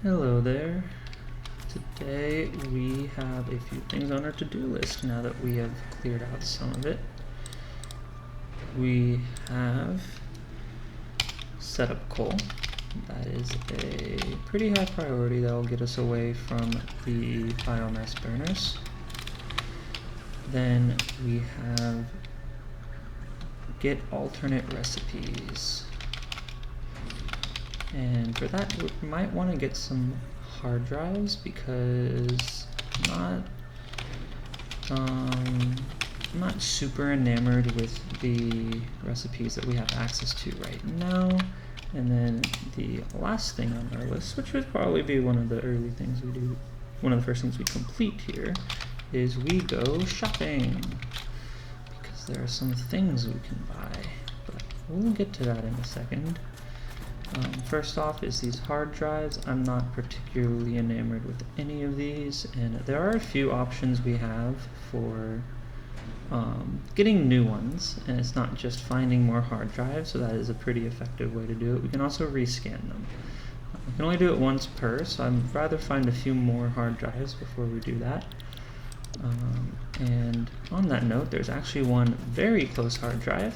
Hello there. Today we have a few things on our to-do list now that we have cleared out some of it. We have set up coal. That is a pretty high priority that will get us away from the biomass burners. Then we have get alternate recipes. And for that, we might want to get some hard drives because I'm not super enamored with the recipes that we have access to right now. And then the last thing on our list, which would probably be one of the early things we do, one of the first things we complete here, is we go shopping. Because there are some things we can buy, but we'll get to that in a second. First off is these hard drives. I'm not particularly enamored with any of these, and there are a few options we have for getting new ones, and it's not just finding more hard drives, so that is a pretty effective way to do it. We can also rescan them. We can only do it once per, so I'd rather find a few more hard drives before we do that. And on that note, there's actually one very close hard drive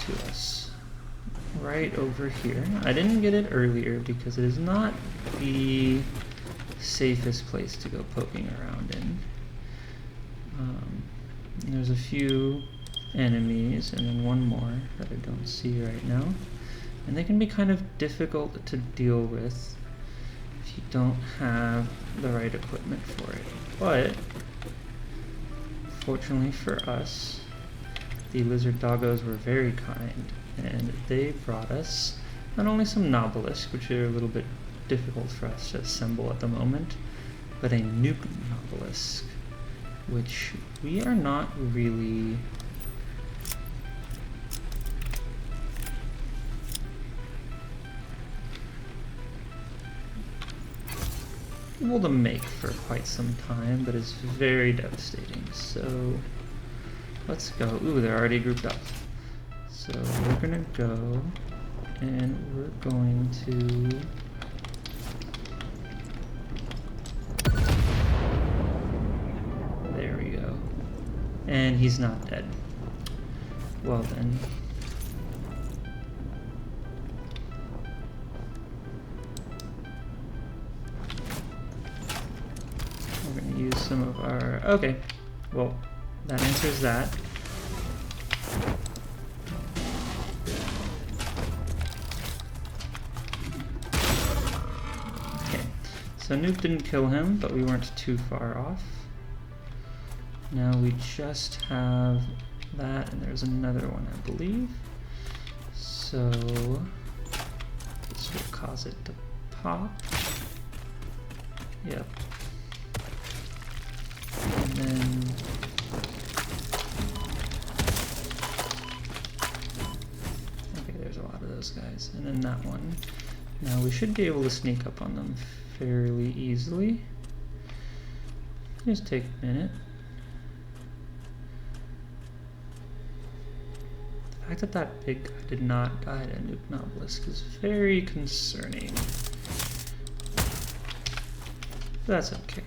to us right over here. I didn't get it earlier because it is not the safest place to go poking around in. There's a few enemies and then one more that I don't see right now, and they can be kind of difficult to deal with if you don't have the right equipment for it. But fortunately for us, the lizard doggos were very kind, and they brought us not only some Nobelisks, which are a little bit difficult for us to assemble at the moment, but a nuke Nobelisk, which we are not really able to make for quite some time, but it's very devastating. So let's go. Ooh, they're already grouped up. So we're gonna go and we're going to there we go. And he's not dead. Well then. We're gonna use some of our okay. Well, that answers that. So nuke didn't kill him, but we weren't too far off. Now we just have that, and there's another one, I believe. So this will cause it to pop. Yep. And then okay, there's a lot of those guys. And then that one. Now we should be able to sneak up on them fairly easily. Just take a minute. The fact that that big guy did not die to nuke Nobelisk is very concerning. That's okay.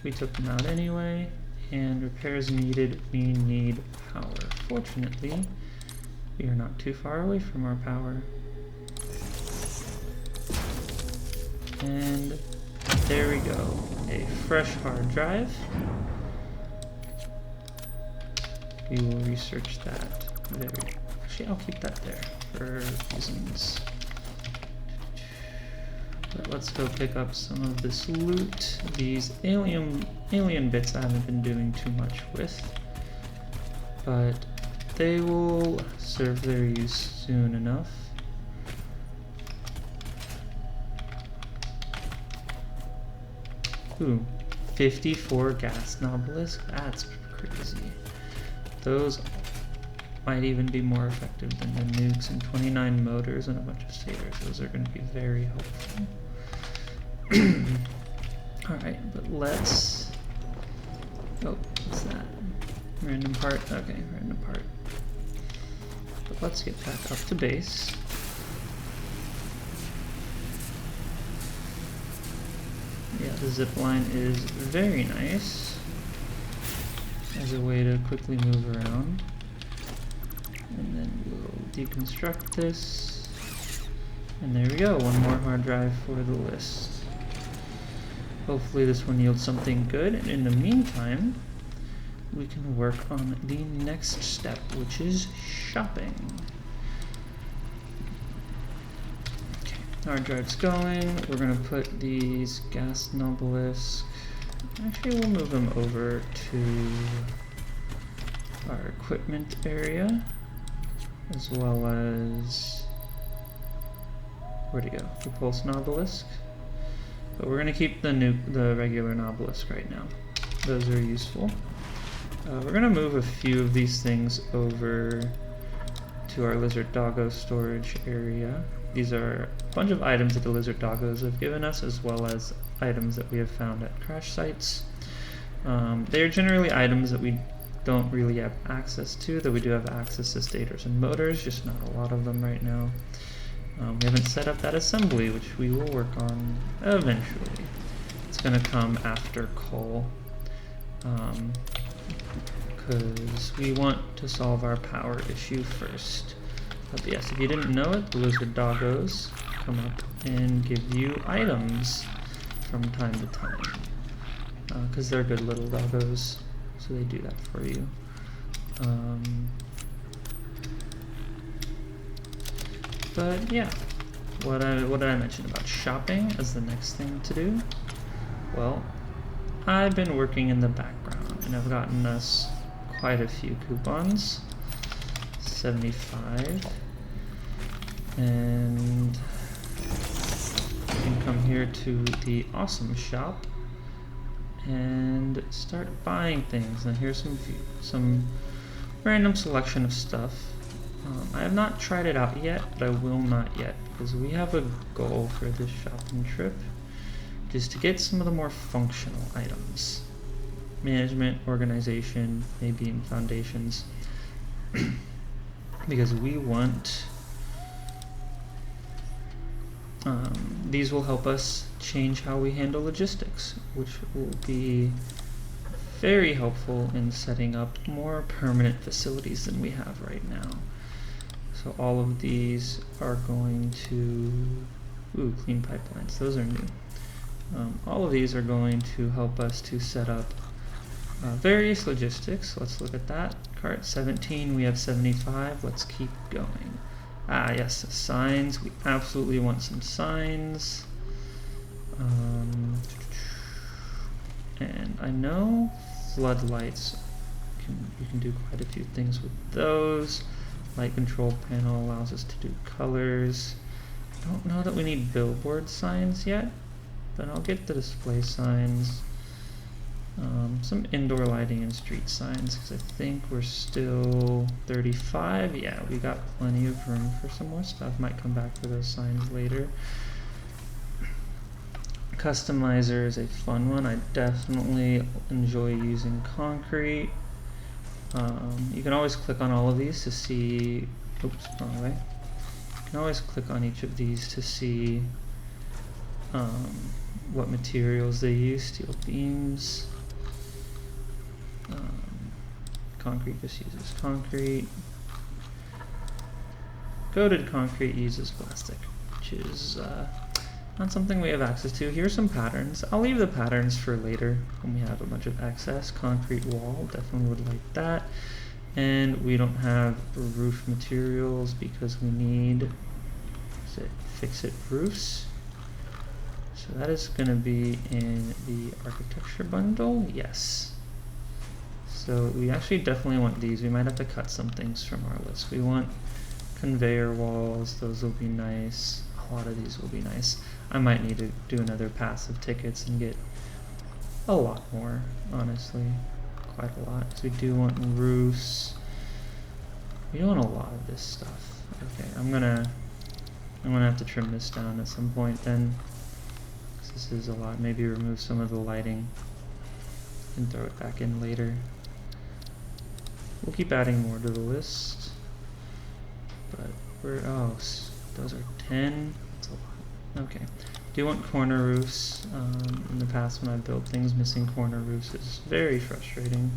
We took him out anyway, and repairs needed, we need power. Fortunately, we are not too far away from our power. And there we go, a fresh hard drive. We will research that. There we go. Actually, I'll keep that there for reasons. But let's go pick up some of this loot. These alien bits I haven't been doing too much with, but they will serve their use soon enough. Ooh, 54 gas Nobelisk? That's crazy. Those might even be more effective than the nukes, and 29 motors and a bunch of satyrs. Those are going to be very helpful. Alright, but let's... Oh, what's that? Random part? Okay, random part. But let's get back up to base. the zip line is very nice as a way to quickly move around. And then we'll deconstruct this. And there we go, one more hard drive for the list. Hopefully this one yields something good, and in the meantime, we can work on the next step, which is shopping. Okay, hard drive's going. We're gonna put these gas obelisk. Actually, we'll move them over to our equipment area, as well as, where'd it go? The pulse obelisk. But we're going to keep the regular obelisk right now. Those are useful. We're going to move a few of these things over to our lizard doggo storage area. These are a bunch of items that the lizard doggos have given us, as well as items that we have found at crash sites. They are generally items that we don't really have access to, though we do have access to stators and motors, just not a lot of them right now. We haven't set up that assembly, which we will work on eventually. It's going to come after coal, because we want to solve our power issue first. But yes, if you didn't know it, the lizard doggos come up and give you items from time to time, because they're good little doggos, so they do that for you. But yeah, what did I mention about shopping as the next thing to do? Well, I've been working in the background, and I've gotten us quite a few coupons. 75. And you can come here to the awesome shop and start buying things. And here's some random selection of stuff. I have not tried it out yet, but I will not yet, because we have a goal for this shopping trip, which is to get some of the more functional items. Management, organization, maybe in foundations, because we want, these will help us change how we handle logistics, which will be very helpful in setting up more permanent facilities than we have right now. So all of these are going to, clean pipelines, those are new. All of these are going to help us to set up various logistics. Let's look at that. Cart 17, we have 75, let's keep going. Ah yes, signs, we absolutely want some signs. And I know floodlights, you can do quite a few things with those. Light control panel allows us to do colors. I don't know that we need billboard signs yet, but I'll get the display signs. Some indoor lighting and street signs, because I think we're still 35. Yeah, we got plenty of room for some more stuff. Might come back for those signs later. Customizer is a fun one. I definitely enjoy using concrete. You can always click on all of these to see, oops, wrong way. You can always click on each of these to see what materials they use. Steel beams. Concrete just uses concrete. Coated concrete uses plastic, which is not something we have access to. Here's some patterns. I'll leave the patterns for later when we have a bunch of excess. Concrete wall, definitely would like that. And we don't have roof materials because we need, fix-it roofs. So that is going to be in the architecture bundle, yes. So we actually definitely want these. We might have to cut some things from our list. We want conveyor walls, those will be nice. A lot of these will be nice. I might need to do another pass of tickets and get a lot more, honestly. Quite a lot. So we do want roofs. We do want a lot of this stuff. Okay, I'm gonna have to trim this down at some point then. This is a lot. Maybe remove some of the lighting and throw it back in later. We'll keep adding more to the list. But we're, oh, those are 10. That's a lot. Okay. Do want corner roofs. In the past when I built things, missing corner roofs is very frustrating.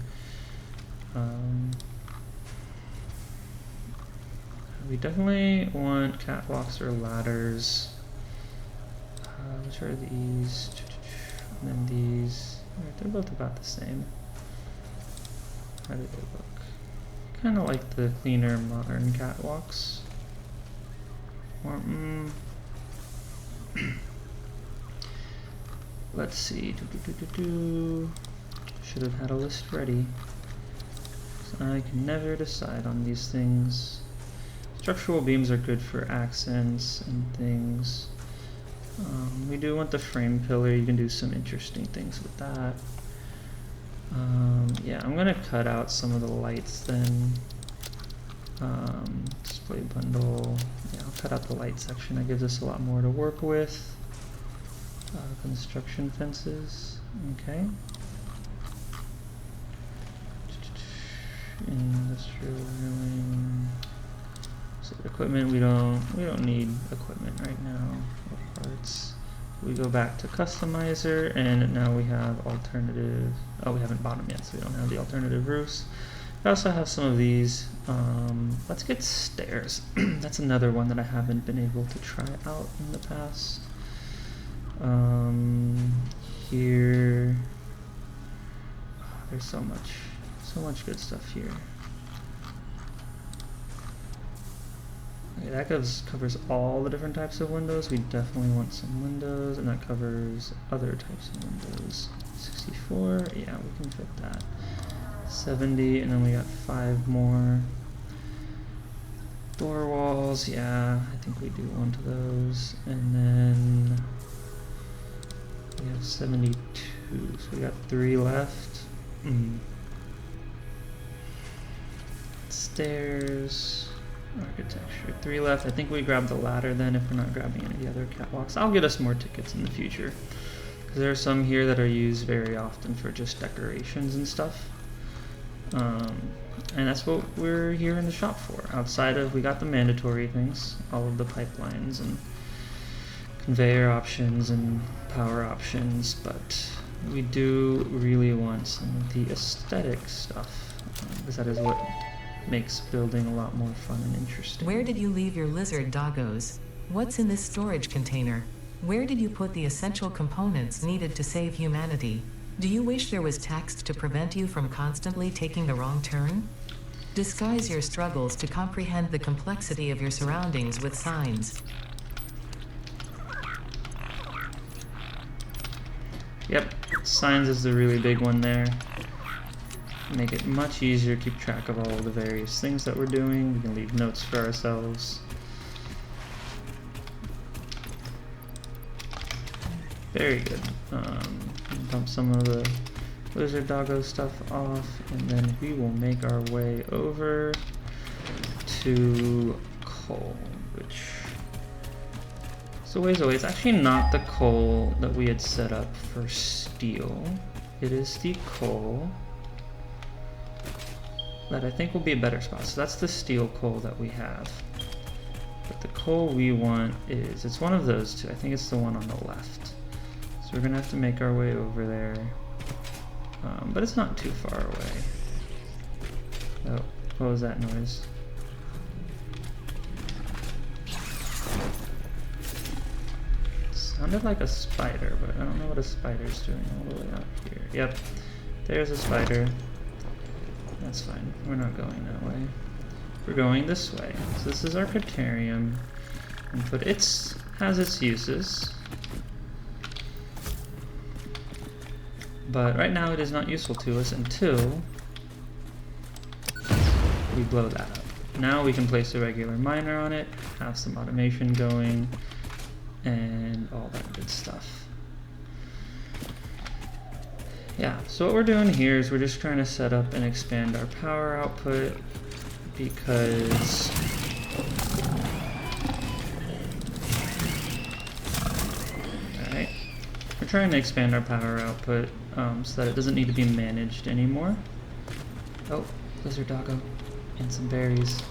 We definitely want catwalks or ladders. Which are these? And then these. Alright, they're both about the same. How do they look? Kind of like the cleaner modern catwalks. Or, let's see. Should have had a list ready. I can never decide on these things. Structural beams are good for accents and things. We do want the frame pillar. You can do some interesting things with that. Yeah, I'm gonna cut out some of the lights then. Display bundle. Yeah, I'll cut out the light section. That gives us a lot more to work with. Construction fences. Okay. Industrial drilling. So equipment, we don't need equipment right now. Or parts. We go back to customizer, and now we have alternative. Oh, we haven't bought them yet, so we don't have the alternative roofs. We also have some of these. Let's get stairs. That's another one that I haven't been able to try out in the past. Here. Oh, there's so much good stuff here. Okay, that covers all the different types of windows. We definitely want some windows, and that covers other types of windows. 64, yeah, we can fit that. 70, and then we got 5 more. Door walls, yeah, I think we do want those. And then we have 72, so we got 3 left. Stairs, architecture, 3 left. I think we grab the ladder then if we're not grabbing any of the other catwalks. I'll get us more tickets in the future, because there are some here that are used very often for just decorations and stuff. And that's what we're here in the shop for. Outside of, we got the mandatory things, all of the pipelines and conveyor options and power options, but we do really want some of the aesthetic stuff, because that is what makes building a lot more fun and interesting. Where did you leave your lizard doggos? What's in this storage container? Where did you put the essential components needed to save humanity? Do you wish there was text to prevent you from constantly taking the wrong turn? Disguise your struggles to comprehend the complexity of your surroundings with signs. Yep, signs is the really big one there. Make it much easier to keep track of all of the various things that we're doing. We can leave notes for ourselves. Very good. Dump some of the lizard doggo stuff off, and then we will make our way over to coal, which is a ways away. It's actually not the coal that we had set up for steel. It is the coal that I think will be a better spot. So that's the steel coal that we have. But the coal we want is, it's one of those two. I think it's the one on the left. So we're gonna have to make our way over there. But it's not too far away. Oh, what was that noise? Sounded like a spider, but I don't know what a spider's doing all the way up here. Yep, there's a spider. That's fine, we're not going that way. We're going this way. So this is our Criterium, but has its uses. But right now it is not useful to us until we blow that up. Now we can place a regular miner on it, have some automation going, and all that good stuff. Yeah, so what we're doing here is we're just trying to set up and expand our power output, because alright, we're trying to expand our power output so that it doesn't need to be managed anymore. Oh, lizard doggo, and some berries.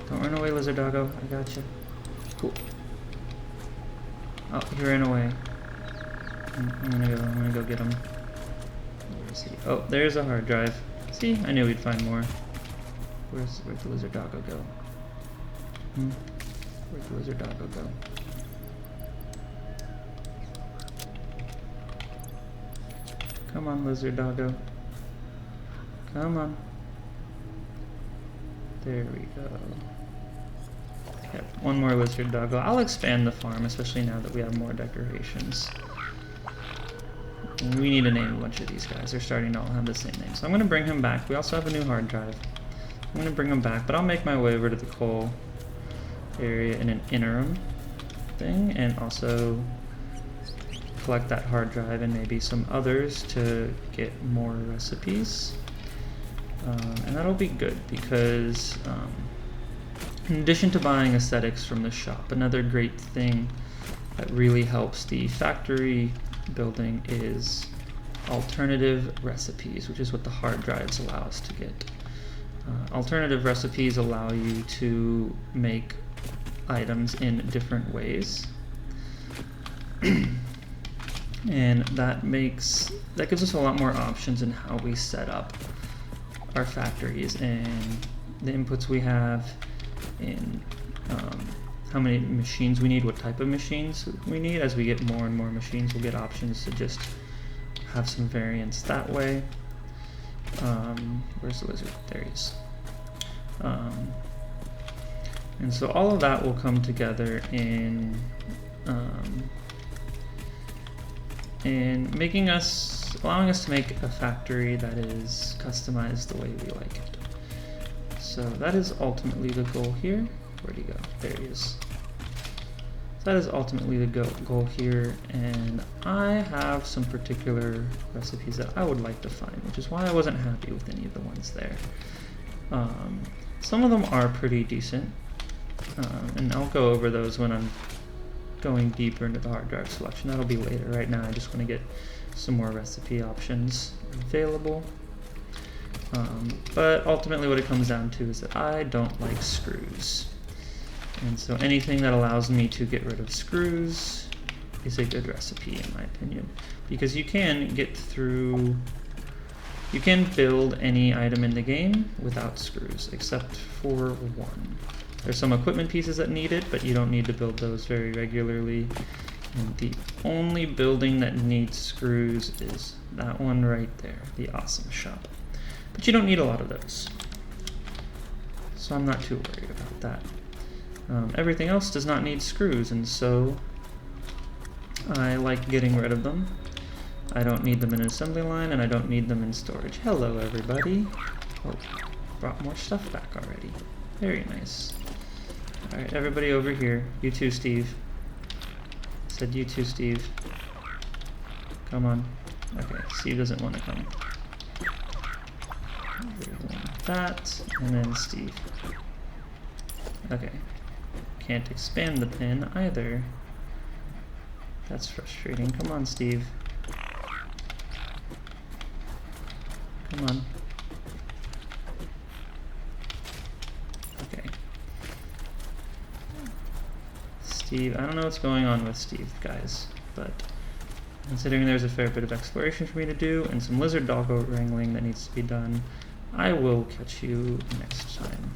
Don't run away, lizard doggo, I got you. Cool. Oh, he ran away. I'm gonna go get him. Where is he? Oh, there's a hard drive. See, I knew we'd find more. Where'd the lizard doggo go? Where'd the lizard doggo go? Come on, lizard doggo. Come on. There we go. Yep, one more lizard doggo. I'll expand the farm, especially now that we have more decorations. And we need to name a bunch of these guys. They're starting to all have the same name. So I'm going to bring him back. We also have a new hard drive. I'm going to bring him back, but I'll make my way over to the coal area in an interim thing, and also collect that hard drive and maybe some others to get more recipes. And that'll be good because in addition to buying aesthetics from the shop, another great thing that really helps the factory building is alternative recipes, which is what the hard drives allow us to get. Alternative recipes allow you to make items in different ways. And that gives us a lot more options in how we set up our factories and the inputs we have, in how many machines we need, what type of machines we need. As we get more and more machines, we'll get options to just have some variance that way. Where's the lizard? There he is. And so all of that will come together in allowing us to make a factory that is customized the way we like it. So that is ultimately the goal here. Where'd he go? There he is. So that is ultimately the goal here, and I have some particular recipes that I would like to find, which is why I wasn't happy with any of the ones there. Some of them are pretty decent, and I'll go over those when I'm going deeper into the hard drive selection. That'll be later. Right now I just want to get some more recipe options available. But ultimately what it comes down to is that I don't like screws. And so anything that allows me to get rid of screws is a good recipe in my opinion. Because you can build any item in the game without screws, except for one. There's some equipment pieces that need it, but you don't need to build those very regularly. And the only building that needs screws is that one right there, the awesome shop. But you don't need a lot of those. So I'm not too worried about that. Everything else does not need screws, and so I like getting rid of them. I don't need them in an assembly line, and I don't need them in storage. Hello, everybody. Oh, brought more stuff back already. Very nice. Alright, everybody over here. You too, Steve. Said you too, Steve. Come on. Okay, Steve doesn't want to come. That, and then Steve. Okay. Can't expand the pin either. That's frustrating. Come on, Steve. Come on. Okay. Steve, I don't know what's going on with Steve, guys, but considering there's a fair bit of exploration for me to do and some lizard doggo wrangling that needs to be done, I will catch you next time.